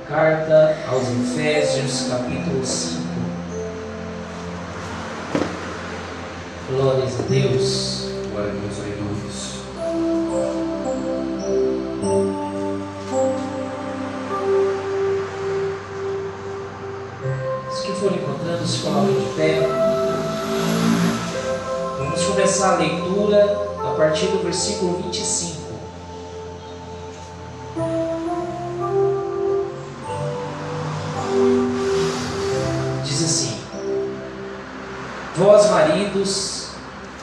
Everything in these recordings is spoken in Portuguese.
Carta aos Efésios, capítulo 5. Glórias a Deus. Glória a Deus, aleluia. Os que forem encontrando, se coloquem de pé. Vamos começar a leitura a partir do versículo 25. Diz assim: Vós, maridos,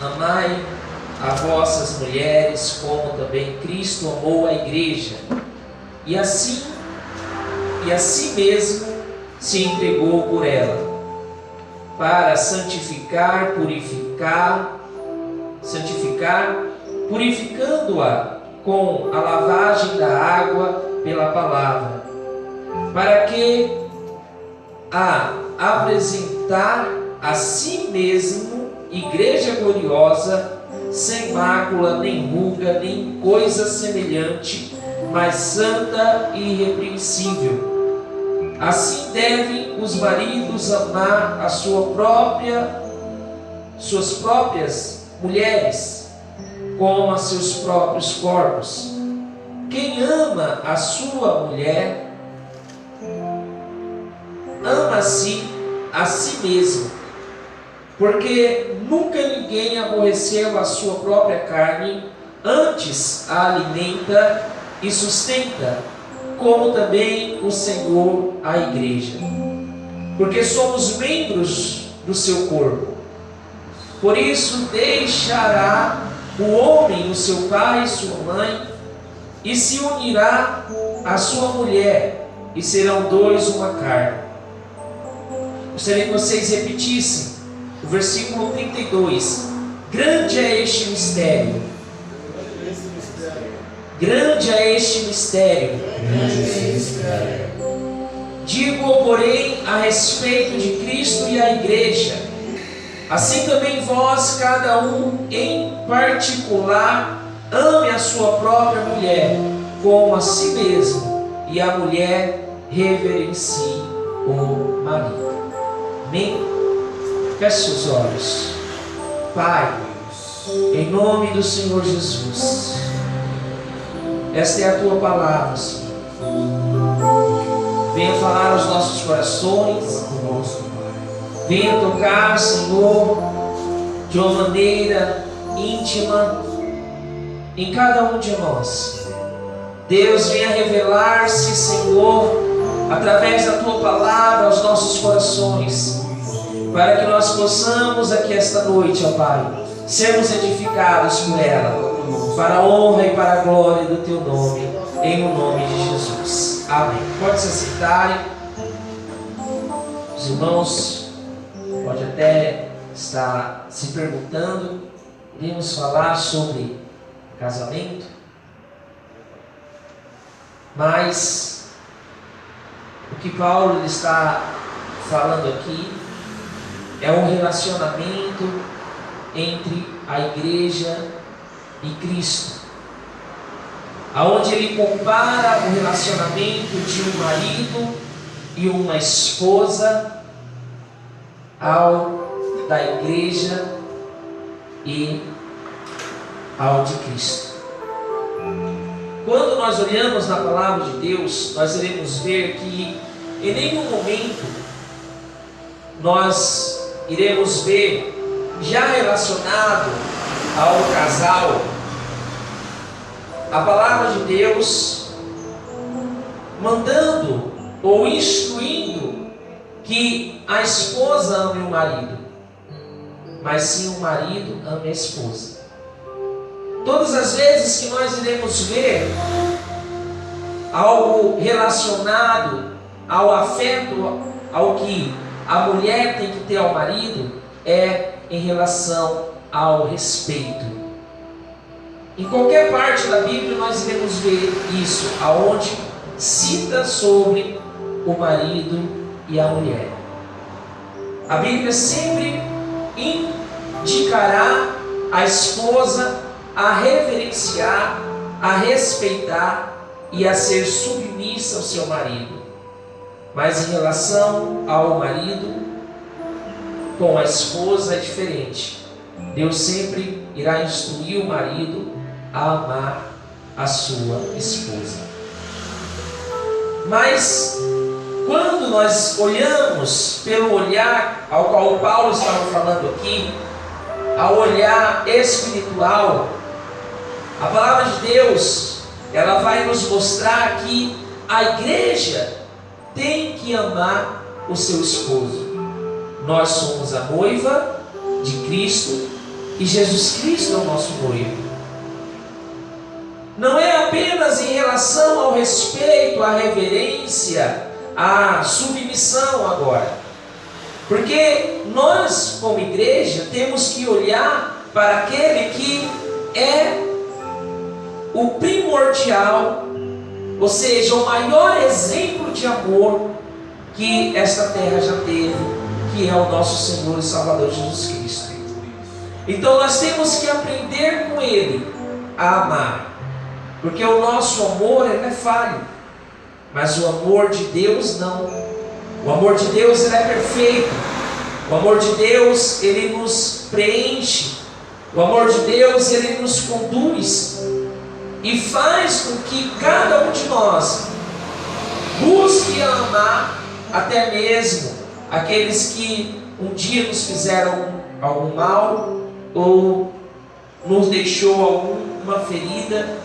amai a vossas mulheres, como também Cristo amou a igreja, e a si mesmo se entregou por ela, para santificar, purificando-a com a lavagem da água pela palavra, para que a apresentar a si mesmo igreja gloriosa, sem mácula, nem ruga, nem coisa semelhante, mas santa e irrepreensível. Assim devem os maridos amar a suas próprias mulheres, como a seus próprios corpos. Quem ama a sua mulher, ama-se a si mesmo, porque nunca ninguém aborreceu a sua própria carne, antes a alimenta e sustenta, como também o Senhor a igreja, porque somos membros do seu corpo. Por isso deixará o homem o seu pai e sua mãe, e se unirá à sua mulher, e serão dois uma carne. Gostaria que vocês repetissem o versículo 32. Grande é este mistério. Grande é este mistério. Digo, porém, a respeito de Cristo e a igreja. Assim também vós, cada um em particular, ame a sua própria mulher, como a si mesmo, e a mulher reverencie o marido. Amém? Feche seus olhos. Pai, em nome do Senhor Jesus, esta é a tua palavra, Senhor. Venha falar aos nossos corações. Venha tocar, Senhor, de uma maneira íntima em cada um de nós. Deus, venha revelar-se, Senhor, através da tua palavra aos nossos corações, para que nós possamos aqui esta noite, ó Pai, sermos edificados por ela, para a honra e para a glória do teu nome, em o nome de Jesus. Amém. Pode se assentarem. Os irmãos podem até estar se perguntando: iremos falar sobre casamento? Mas o que Paulo está falando aqui é um relacionamento entre a igreja e Cristo, aonde ele compara o relacionamento de um marido e uma esposa ao da igreja e ao de Cristo. Quando nós olhamos na palavra de Deus, nós iremos ver que em nenhum momento nós iremos ver, já relacionado ao casal, a palavra de Deus mandando ou instruindo que a esposa ame o marido, mas sim o marido ame a esposa. Todas as vezes que nós iremos ver algo relacionado ao afeto, ao que a mulher tem que ter ao marido, é em relação ao respeito. Em qualquer parte da Bíblia nós iremos ver isso, aonde cita sobre o marido e a mulher. A Bíblia sempre indicará a esposa a reverenciar, a respeitar e a ser submissa ao seu marido. Mas em relação ao marido com a esposa é diferente. Deus sempre irá instruir o marido a amar a sua esposa. Mas quando nós olhamos pelo olhar ao qual Paulo estava falando aqui, ao olhar espiritual, a palavra de Deus, ela vai nos mostrar que a igreja tem que amar o seu esposo. Nós somos a noiva de Cristo e Jesus Cristo é o nosso noivo. Não é apenas em relação ao respeito, à reverência, à submissão agora. Porque nós, como igreja, temos que olhar para aquele que é o primordial, ou seja, o maior exemplo de amor que esta terra já teve, que é o nosso Senhor e Salvador Jesus Cristo. Então nós temos que aprender com Ele a amar, porque o nosso amor é falho, mas o amor de Deus não. O amor de Deus ele é perfeito. O amor de Deus ele nos preenche. O amor de Deus ele nos conduz e faz com que cada um de nós busque amar até mesmo aqueles que um dia nos fizeram algum mal ou nos deixou alguma ferida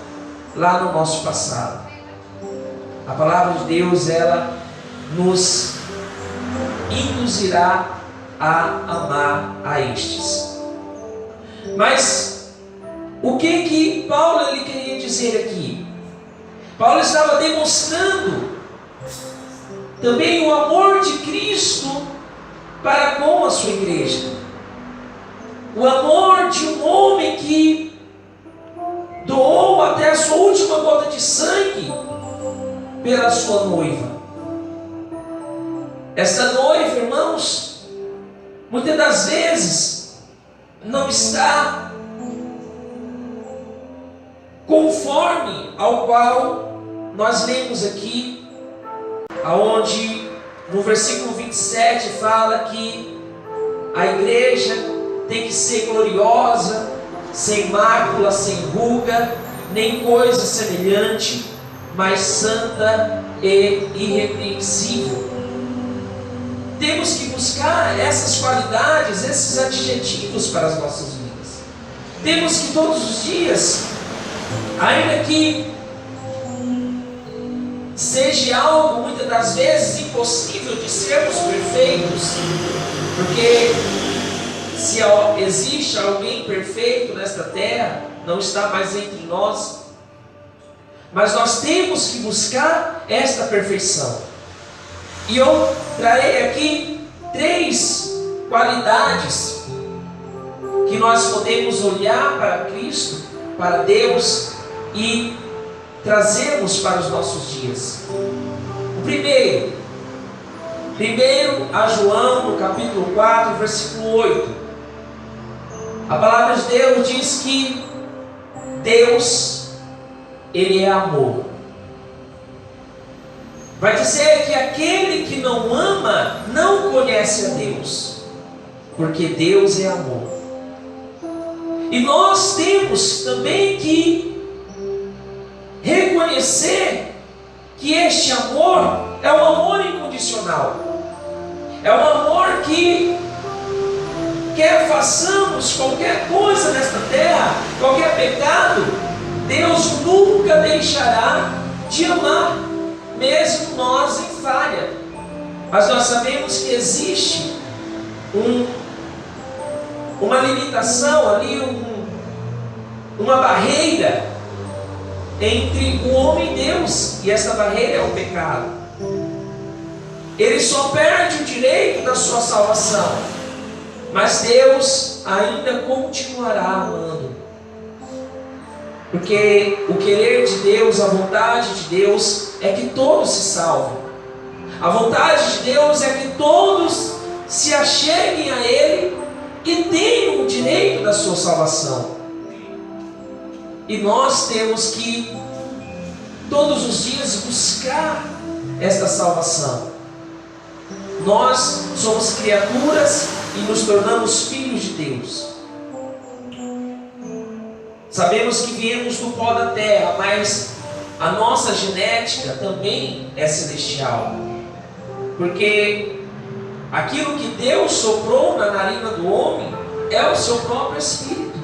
lá no nosso passado. A palavra de Deus ela nos induzirá a amar a estes. Mas o que Paulo ele queria dizer aqui? Paulo estava demonstrando também o amor de Cristo para com a sua igreja. O amor de um homem que doou até a sua última gota de sangue pela sua noiva. Esta noiva, irmãos, muitas das vezes não está conforme ao qual nós lemos aqui, aonde no versículo 27 fala que a igreja tem que ser gloriosa, sem mácula, sem ruga, nem coisa semelhante, mas santa e irrepreensível. Temos que buscar essas qualidades, esses adjetivos para as nossas vidas. Temos que todos os dias, ainda que seja algo muitas das vezes impossível de sermos perfeitos, porque se existe alguém perfeito nesta terra, não está mais entre nós, mas nós temos que buscar esta perfeição. E eu trarei aqui 3 qualidades que nós podemos olhar para Cristo, para Deus e trazermos para os nossos dias. O primeiro a João, no capítulo 4, versículo 8. A palavra de Deus diz que Deus, Ele é amor. Vai dizer que aquele que não ama, não conhece a Deus, porque Deus é amor. E nós temos também que reconhecer que este amor é um amor incondicional. É um amor que quer façamos qualquer coisa nesta terra, qualquer pecado, Deus nunca deixará de amar, mesmo nós em falha. Mas nós sabemos que existe uma limitação ali, uma barreira entre o homem e Deus, e essa barreira é o pecado. Ele só perde o direito da sua salvação, mas Deus ainda continuará amando, porque o querer de Deus, a vontade de Deus é que todos se salvem. A vontade de Deus é que todos se acheguem a Ele e tenham o direito da sua salvação. E nós temos que todos os dias buscar esta salvação. nós somos criaturas e nos tornamos filhos de Deus. Sabemos que viemos do pó da terra, mas a nossa genética também é celestial. Porque aquilo que Deus soprou na narina do homem é o seu próprio Espírito.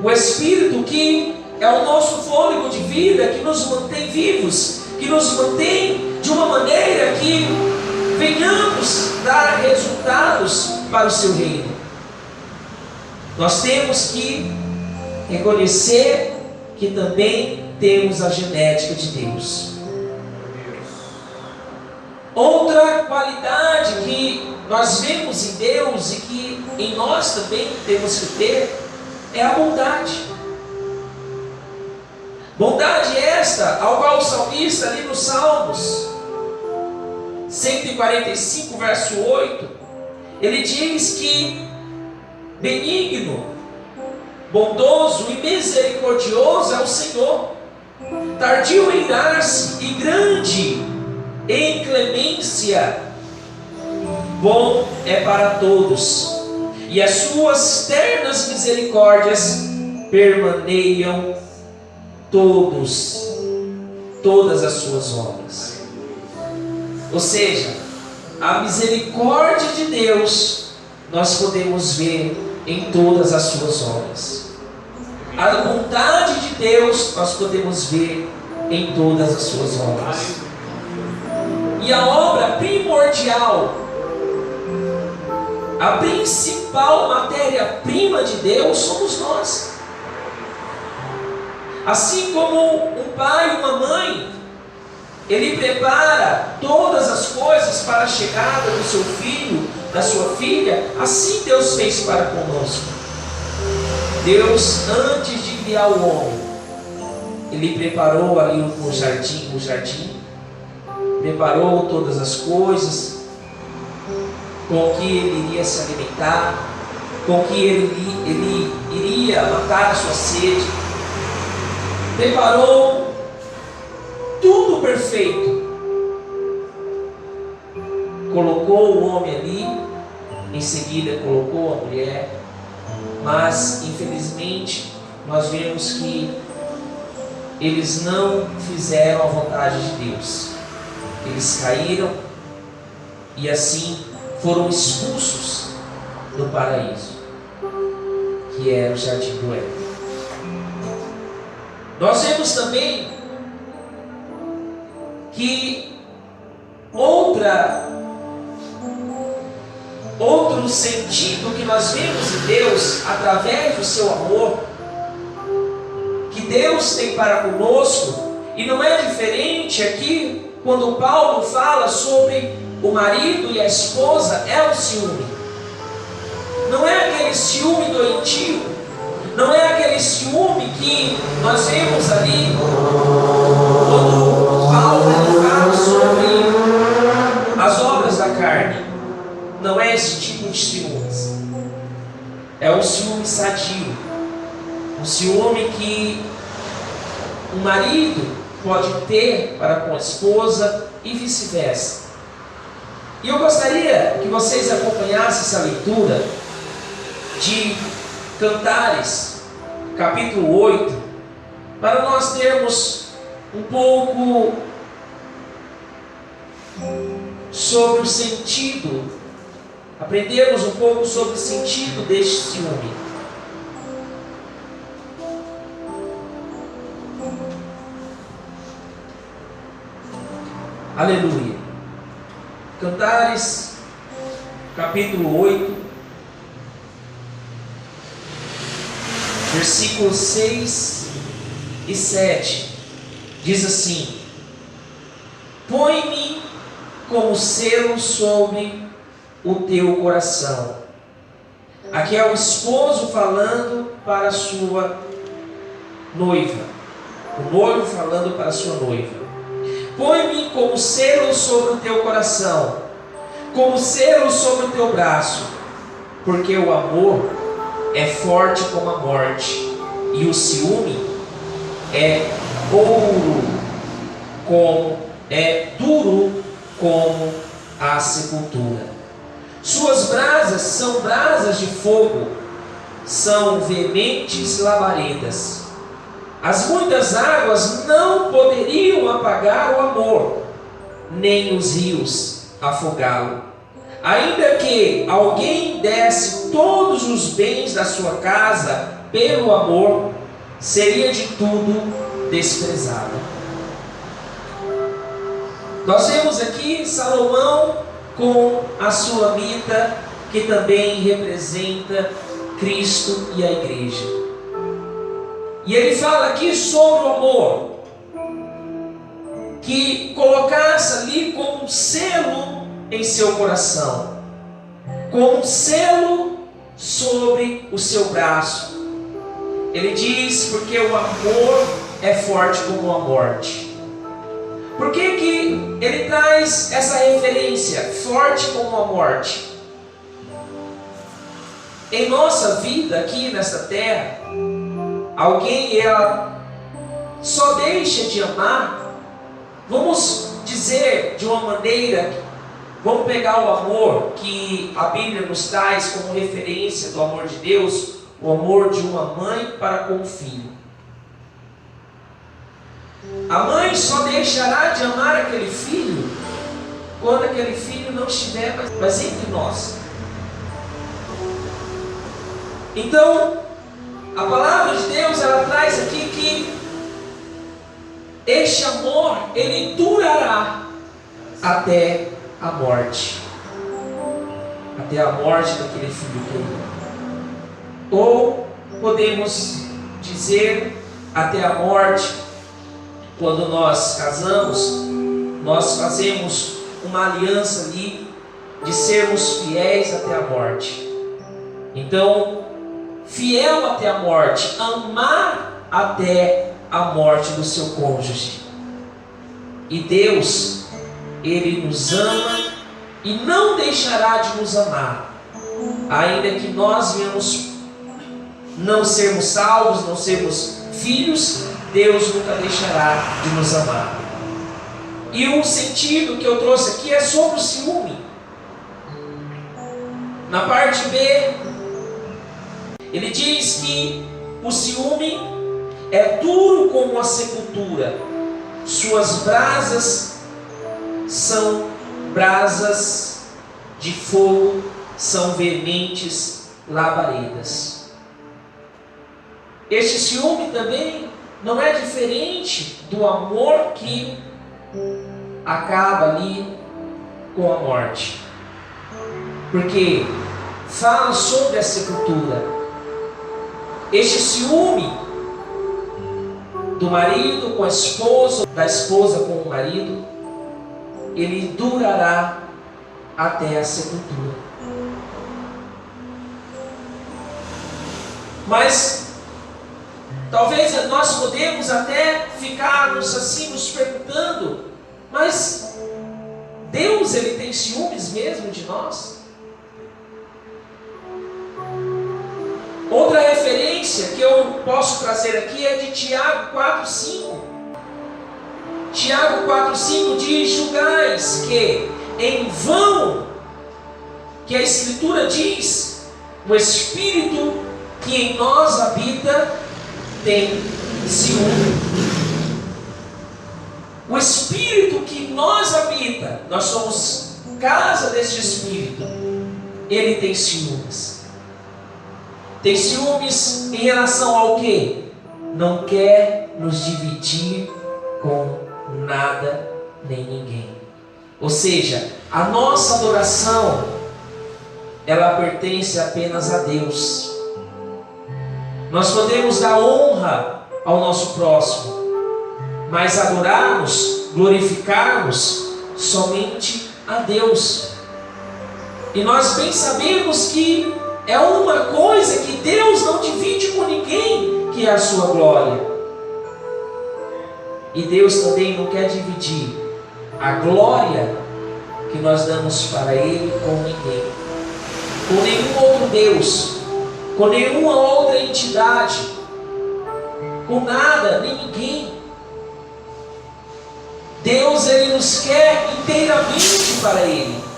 O Espírito que é o nosso fôlego de vida, que nos mantém vivos, que nos mantém de uma maneira que venhamos dar resultados para o seu reino. Nós temos que reconhecer que também temos a genética de Deus. Outra qualidade que nós vemos em Deus e que em nós também temos que ter é a bondade. Bondade esta, ao qual o salmista ali nos Salmos 145, verso 8, ele diz que benigno, bondoso e misericordioso é o Senhor, tardio em irar-se e grande em clemência, bom é para todos, e as suas ternas misericórdias permaneiam todas as suas obras. Ou seja, a misericórdia de Deus nós podemos ver em todas as suas obras. A bondade de Deus nós podemos ver em todas as suas obras. E a obra primordial, a principal matéria-prima de Deus somos nós. Assim como um pai e uma mãe, ele prepara todas as coisas para a chegada do seu filho, da sua filha, assim Deus fez para conosco. Deus, antes de criar o homem, ele preparou ali o jardim, preparou todas as coisas, com que ele iria se alimentar, com que ele iria matar a sua sede, preparou tudo perfeito, colocou o homem ali, em seguida colocou a mulher, mas infelizmente nós vemos que eles não fizeram a vontade de Deus, eles caíram e assim foram expulsos do paraíso, que era o jardim do Éden. Nós vemos também que outro sentido que nós vemos em Deus, através do seu amor, que Deus tem para conosco, e não é diferente aqui, quando Paulo fala sobre o marido e a esposa, é o ciúme. Não é aquele ciúme doentio, não é aquele ciúme que nós vemos ali, quando Paulo fala sobre as obras da carne. Não é esse tipo de ciúmes. É um ciúme sadio, um ciúme que o marido pode ter para com a esposa e vice-versa. E eu gostaria que vocês acompanhassem essa leitura de Cantares, capítulo 8, para nós termos um pouco sobre o sentido, aprendermos um pouco sobre o sentido deste ciúme. Aleluia. Cantares, capítulo 8, versículos 6 e 7, diz assim: põe-me como selo sobre o teu coração. Aqui é o esposo falando para a sua noiva, o noivo falando para a sua noiva. Põe-me como selo sobre o teu coração, como selo sobre o teu braço, porque o amor é forte como a morte, e o ciúme é duro como à sepultura. Suas brasas são brasas de fogo, são veementes labaredas. As muitas águas não poderiam apagar o amor, nem os rios afogá-lo. Ainda que alguém desse todos os bens da sua casa pelo amor, seria de tudo desprezado. Nós vemos aqui Salomão com a Sulamita, que também representa Cristo e a igreja. E ele fala aqui sobre o amor, que colocasse ali como um selo em seu coração, como um selo sobre o seu braço. Ele diz, porque o amor é forte como a morte. Por que que ele traz essa referência, forte como a morte? Em nossa vida aqui nesta terra, alguém ela só deixa de amar, vamos dizer de uma maneira, vamos pegar o amor que a Bíblia nos traz como referência do amor de Deus, o amor de uma mãe para com o filho. A mãe só deixará de amar aquele filho quando aquele filho não estiver mais entre nós. Então, a palavra de Deus ela traz aqui que este amor ele durará até a morte, até a morte daquele filho querido. Ou podemos dizer até a morte, quando nós casamos, nós fazemos uma aliança ali de sermos fiéis até a morte. Então, fiel até a morte, amar até a morte do seu cônjuge. E Deus, Ele nos ama e não deixará de nos amar, ainda que nós venhamos não sermos salvos, não sermos filhos, Deus nunca deixará de nos amar. E o sentido que eu trouxe aqui é sobre o ciúme. Na parte B, ele diz que o ciúme é duro como a sepultura, suas brasas são brasas de fogo, são veementes labaredas. Este ciúme também não é diferente do amor que acaba ali com a morte, porque fala sobre a sepultura. Este ciúme do marido com a esposa, da esposa com o marido, ele durará até a sepultura. Mas talvez nós podemos até ficarmos assim nos perguntando, mas Deus ele tem ciúmes mesmo de nós? Outra referência que eu posso trazer aqui é de Tiago 4,5. Tiago 4,5 diz: julgais que em vão, que a Escritura diz, o Espírito que em nós habita tem ciúme. O Espírito que em nós habita, nós somos casa deste Espírito, ele tem ciúmes. Tem ciúmes em relação ao quê? Não quer nos dividir com nada nem ninguém. Ou seja, a nossa adoração, ela pertence apenas a Deus. Nós podemos dar honra ao nosso próximo, mas adorarmos, glorificarmos somente a Deus. E nós bem sabemos que é uma coisa que Deus não divide com ninguém, que é a sua glória. E Deus também não quer dividir a glória que nós damos para Ele com ninguém, com nenhum outro Deus, com nenhuma outra entidade, com nada, nem ninguém. Deus ele nos quer inteiramente para Ele.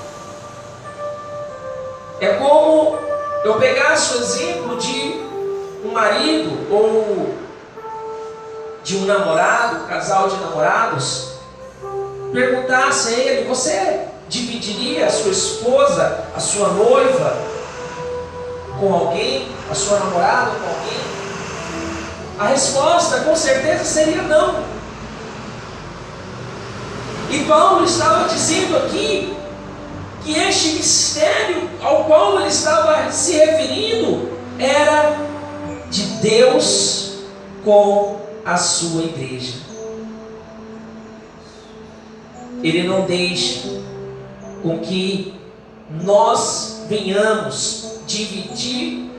É como eu pegasse o exemplo de um marido ou de um namorado, um casal de namorados, perguntasse a ele: você dividiria a sua esposa, a sua noiva com alguém, a sua namorada com alguém? A resposta com certeza seria não. E Paulo estava dizendo aqui que este mistério ao qual ele estava se referindo era de Deus com a sua igreja. Ele não deixa com que nós venhamos dividir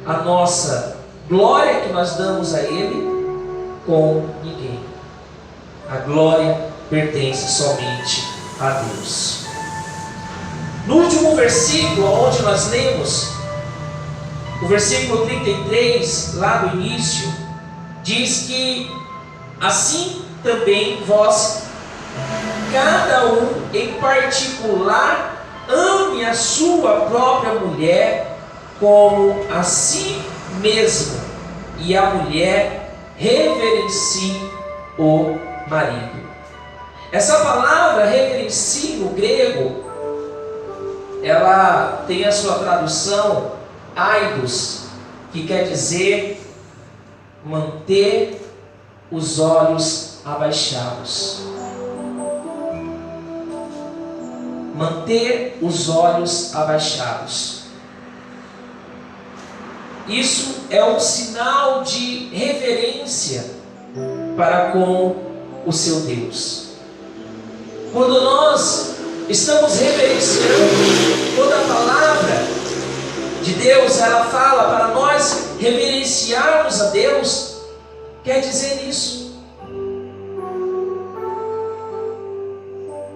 a nossa glória que nós damos a Ele com ninguém. A glória pertence somente a Deus. No último versículo onde nós lemos, o versículo 33, lá do início, diz que assim também vós, cada um em particular, ame a sua própria mulher como a si mesmo, e a mulher reverencie o marido. Essa palavra reverencie no grego, ela tem a sua tradução aidos, que quer dizer manter os olhos abaixados. Manter os olhos abaixados. Isso é um sinal de reverência para com o seu Deus. Quando nós estamos reverenciando, quando a palavra de Deus ela fala para nós reverenciarmos a Deus, quer dizer isso.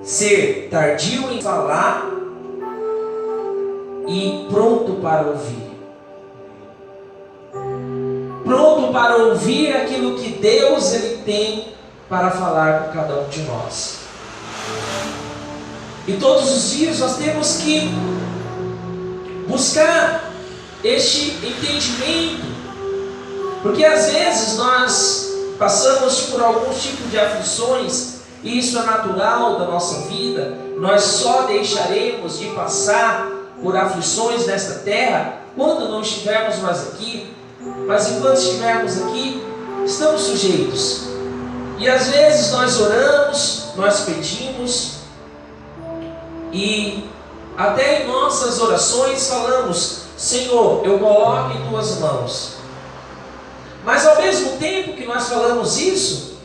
Ser tardio em falar e pronto para ouvir. Pronto para ouvir aquilo que Deus ele tem para falar com cada um de nós. E todos os dias nós temos que buscar este entendimento, porque às vezes nós passamos por alguns tipos de aflições, e isso é natural da nossa vida. Nós só deixaremos de passar por aflições nesta terra quando não estivermos mais aqui. Mas enquanto estivermos aqui, estamos sujeitos. E às vezes nós oramos, nós pedimos, e até em nossas orações falamos: Senhor, eu coloco em tuas mãos. Mas ao mesmo tempo que nós falamos isso,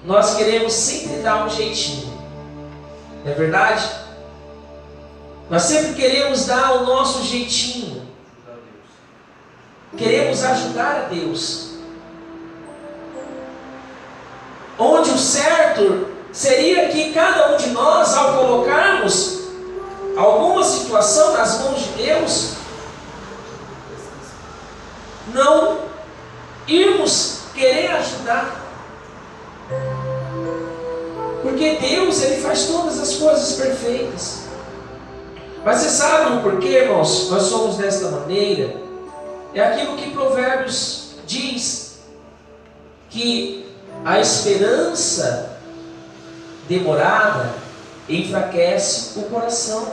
nós queremos sempre dar um jeitinho. Não é verdade? Nós sempre queremos dar o nosso jeitinho. Queremos ajudar a Deus. Onde o certo seria que cada um de nós, ao colocarmos alguma situação nas mãos de Deus, não irmos querer ajudar. Porque Deus ele faz todas as coisas perfeitas. Mas vocês sabem o porquê, irmãos? Nós somos desta maneira. É aquilo que Provérbios diz, que a esperança demorada enfraquece o coração.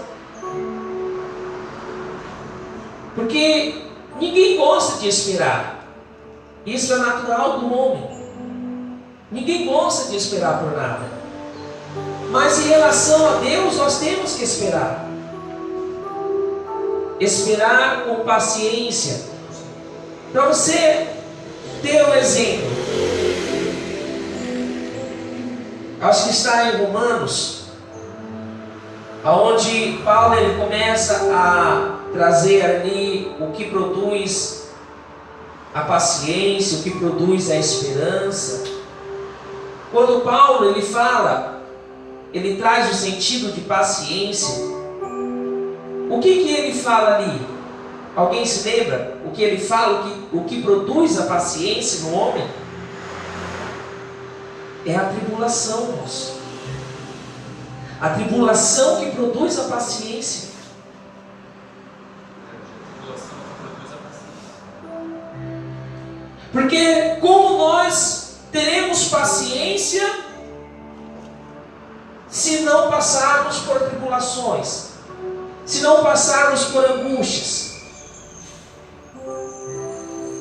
Porque ninguém gosta de esperar. Isso é natural do homem. Ninguém gosta de esperar por nada. Mas em relação a Deus, nós temos que esperar. Esperar com paciência. Para você ter um exemplo, acho que está em Romanos, onde Paulo ele começa a trazer ali o que produz a paciência, o que produz a esperança. Quando Paulo ele fala, ele traz o sentido de paciência. O que ele fala ali? Alguém se lembra o que ele fala, o que produz a paciência no homem? É a tribulação, moço. A tribulação que produz a paciência. Porque como nós teremos paciência se não passarmos por tribulações, se não passarmos por angústias?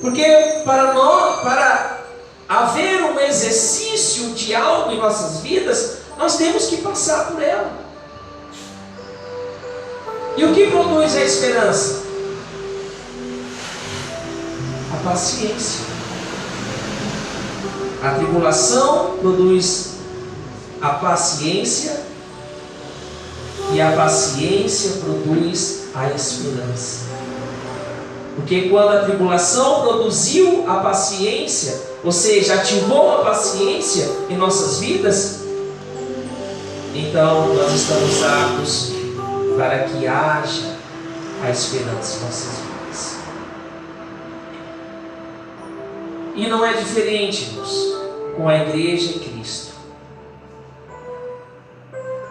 Porque para haver um exercício de algo em nossas vidas, nós temos que passar por ela. E o que produz a esperança? A paciência. A tribulação produz a paciência, e a paciência produz a esperança. Porque quando a tribulação produziu a paciência, ou seja, ativou a paciência em nossas vidas, então nós estamos aptos para que haja a esperança em nossas vidas. E não é diferente, irmãos, com a igreja em Cristo.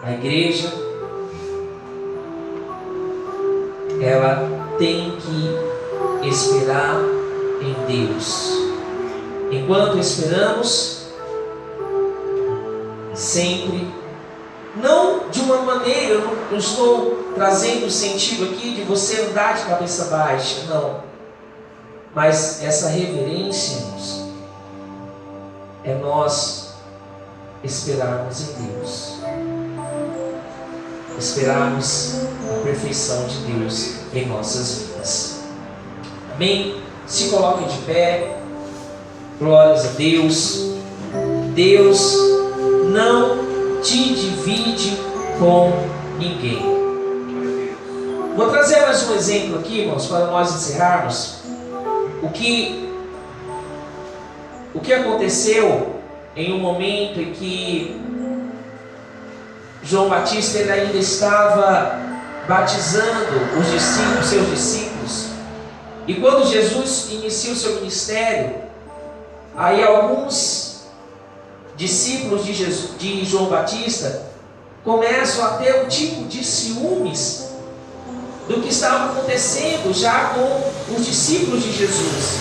A igreja, ela tem que esperar em Deus. Enquanto esperamos, sempre, não de uma maneira, eu não estou trazendo o sentido aqui de você andar de cabeça baixa, não. Mas essa reverência, irmãos, é nós esperarmos em Deus. Esperarmos a perfeição de Deus em nossas vidas. Amém? Se coloquem de pé. Glórias a Deus. Deus não te divide com ninguém. Vou trazer mais um exemplo aqui, irmãos, para nós encerrarmos. O que aconteceu em um momento em que João Batista ele ainda estava batizando os discípulos, seus discípulos. E quando Jesus inicia o seu ministério, aí alguns discípulos de João Batista começam a ter um tipo de ciúmes do que estava acontecendo já com os discípulos de Jesus.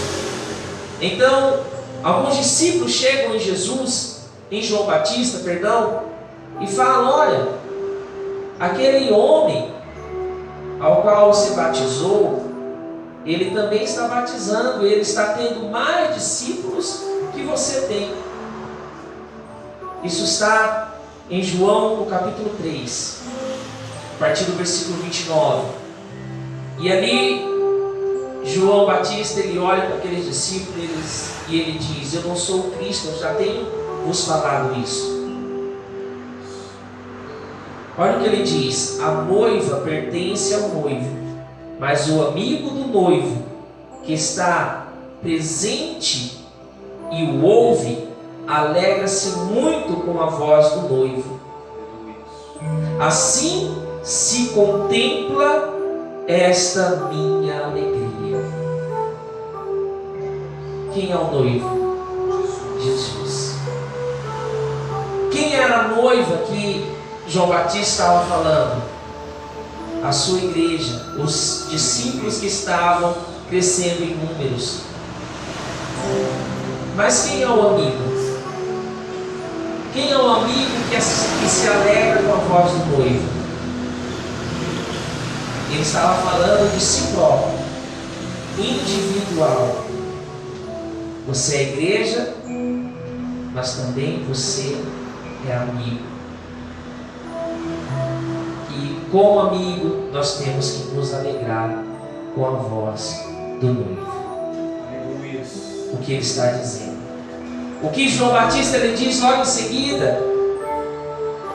Então, alguns discípulos chegam em João Batista, e falam: olha, aquele homem ao qual você batizou, ele também está batizando, ele está tendo mais discípulos que você tem. Isso está em João, no capítulo 3, a partir do versículo 29. E ali, João Batista, ele olha para aqueles discípulos e ele diz: eu não sou o Cristo, eu já tenho vos falado isso. Olha o que ele diz: a noiva pertence ao noivo, mas o amigo do noivo, que está presente e o ouve, alegra-se muito com a voz do noivo. Assim se contempla esta minha alegria. Quem é o noivo? Jesus. Quem era a noiva que João Batista estava falando? A sua igreja, os discípulos que estavam crescendo em números. Mas quem é o amigo? Quem é o amigo que se alegra com a voz do noivo? Ele estava falando de si próprio, individual. Você é igreja, mas também você é amigo. E como amigo, nós temos que nos alegrar com a voz do noivo. O que ele está dizendo? O que João Batista ele diz logo em seguida: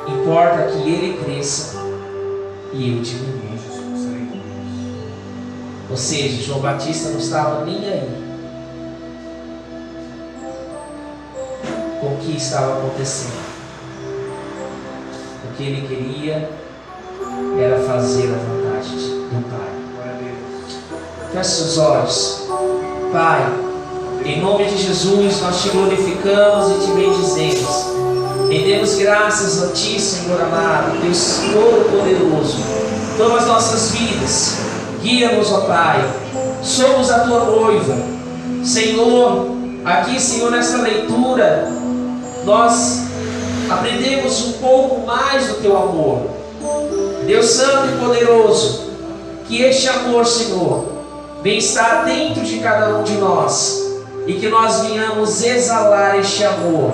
importa que ele cresça e eu diminua. Ou seja, João Batista não estava nem aí com o que estava acontecendo. O que ele queria era fazer a vontade do Pai. Feche seus olhos. Pai, em nome de Jesus, nós te glorificamos e te bendizemos. Rendemos graças a ti, Senhor amado, Deus Todo-Poderoso. Toma as nossas vidas, guia-nos, ó Pai. Somos a tua noiva. Senhor, Aqui, Senhor, nessa leitura, nós aprendemos um pouco mais do Teu amor. Deus Santo e Poderoso, que este amor, Senhor, venha estar dentro de cada um de nós e que nós venhamos exalar este amor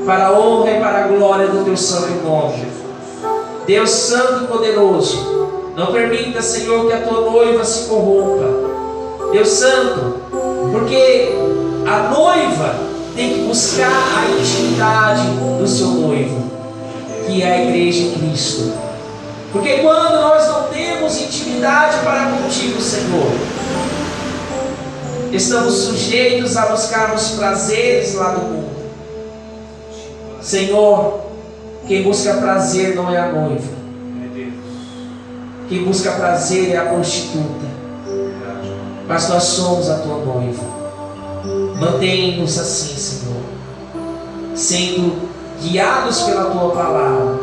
para a honra e para a glória do Teu santo nome. Deus Santo e Poderoso, não permita, Senhor, que a Tua noiva se corrompa. Deus Santo, porque a noiva tem que buscar a intimidade do seu noivo, que é a igreja em Cristo. Porque quando nós não temos intimidade para contigo, Senhor, estamos sujeitos a buscarmos prazeres lá do mundo. Senhor, quem busca prazer não é a noiva. Quem busca prazer é a prostituta. Mas nós somos a Tua noiva. Mantém-nos assim, Senhor, sendo guiados pela Tua palavra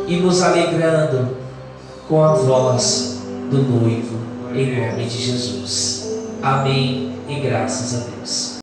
e nos alegrando com a voz do noivo, em nome de Jesus. Amém e graças a Deus.